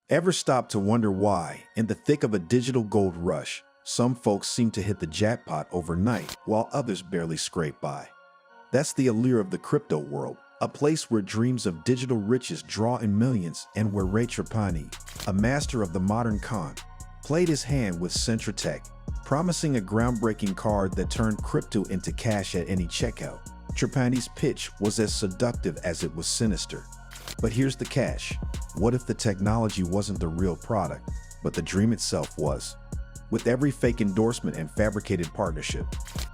Ever stop to wonder why, in the thick of a digital gold rush, some folks seem to hit the jackpot overnight while others barely scrape by? That's the allure of the crypto world, a place where dreams of digital riches draw in millions and where Ray Trapani, a master of the modern con, played his hand with Centratech, promising a groundbreaking card that turned crypto into cash at any checkout. Trapani's pitch was as seductive as it was sinister. But here's the catch. What if the technology wasn't the real product, but the dream itself was? With every fake endorsement and fabricated partnership,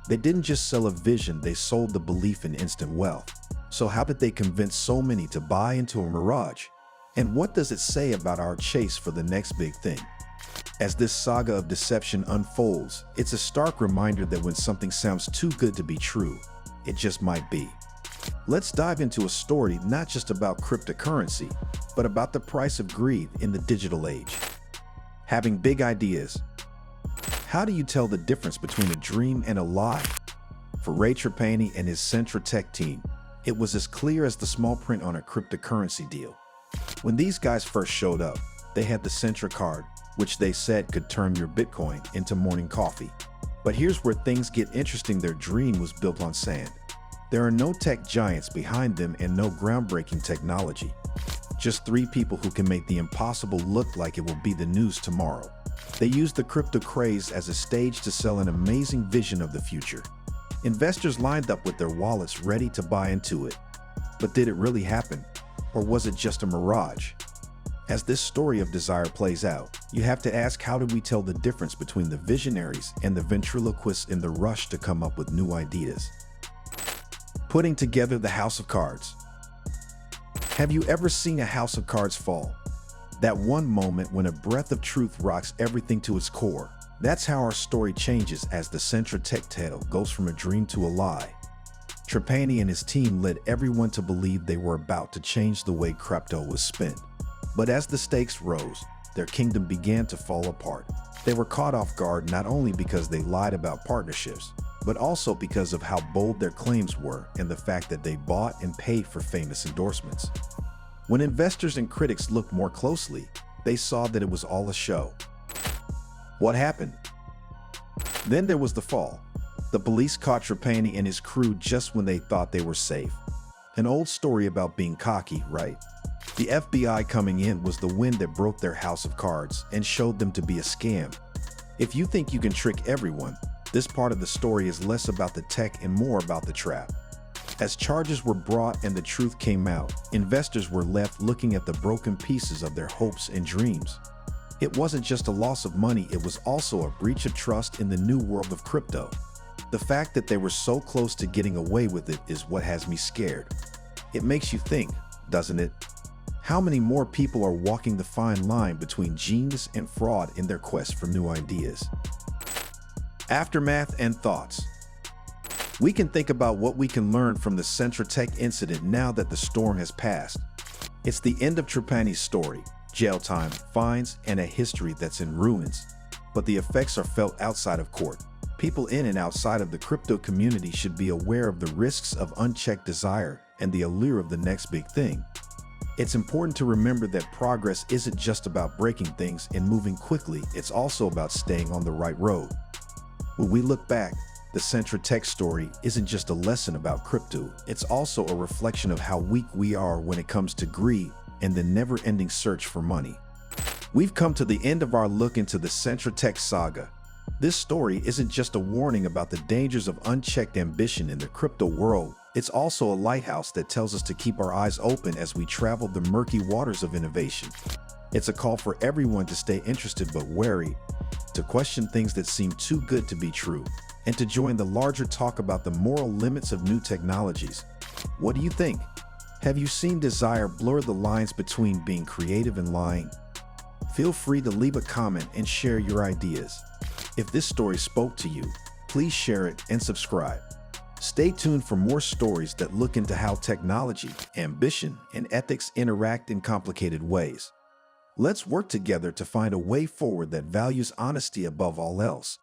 they didn't just sell a vision, they sold the belief in instant wealth. So how did they convince so many to buy into a mirage? And what does it say about our chase for the next big thing? As this saga of deception unfolds, it's a stark reminder that when something sounds too good to be true, it just might be. Let's dive into a story not just about cryptocurrency, but about the price of greed in the digital age. Having big ideas. How do you tell the difference between a dream and a lie? For Ray Trapani and his Centratech team, it was as clear as the small print on a cryptocurrency deal. When these guys first showed up, they had the Centra card, which they said could turn your Bitcoin into morning coffee. But here's where things get interesting. Their dream was built on sand. There are no tech giants behind them and no groundbreaking technology. Just three people who can make the impossible look like it will be the news tomorrow. They used the crypto craze as a stage to sell an amazing vision of the future. Investors lined up with their wallets ready to buy into it. But did it really happen? Or was it just a mirage? As this story of desire plays out, you have to ask, how do we tell the difference between the visionaries and the ventriloquists in the rush to come up with new ideas? Putting together the house of cards. Have you ever seen a house of cards fall? That one moment when a breath of truth rocks everything to its core. That's how our story changes as the Centratech tale goes from a dream to a lie. Trapani and his team led everyone to believe they were about to change the way crypto was spent. But as the stakes rose, their kingdom began to fall apart. They were caught off guard not only because they lied about partnerships, but also because of how bold their claims were and the fact that they bought and paid for famous endorsements. When investors and critics looked more closely, they saw that it was all a show. What happened? Then there was the fall. The police caught Trapani and his crew just when they thought they were safe. An old story about being cocky, right? The FBI coming in was the wind that broke their house of cards and showed them to be a scam. If you think you can trick everyone, this part of the story is less about the tech and more about the trap. As charges were brought and the truth came out, investors were left looking at the broken pieces of their hopes and dreams. It wasn't just a loss of money, it was also a breach of trust in the new world of crypto. The fact that they were so close to getting away with it is what has me scared. It makes you think, doesn't it? How many more people are walking the fine line between genius and fraud in their quest for new ideas? Aftermath and thoughts. We can think about what we can learn from the Centratech incident now that the storm has passed. It's the end of Trapani's story, jail time, fines, and a history that's in ruins. But the effects are felt outside of court. People in and outside of the crypto community should be aware of the risks of unchecked desire and the allure of the next big thing. It's important to remember that progress isn't just about breaking things and moving quickly, it's also about staying on the right road. When we look back, the Centratech story isn't just a lesson about crypto, it's also a reflection of how weak we are when it comes to greed and the never-ending search for money. We've come to the end of our look into the Centratech saga. This story isn't just a warning about the dangers of unchecked ambition in the crypto world, it's also a lighthouse that tells us to keep our eyes open as we travel the murky waters of innovation. It's a call for everyone to stay interested but wary, to question things that seem too good to be true, and to join the larger talk about the moral limits of new technologies. What do you think? Have you seen desire blur the lines between being creative and lying? Feel free to leave a comment and share your ideas. If this story spoke to you, please share it and subscribe. Stay tuned for more stories that look into how technology, ambition, and ethics interact in complicated ways. Let's work together to find a way forward that values honesty above all else.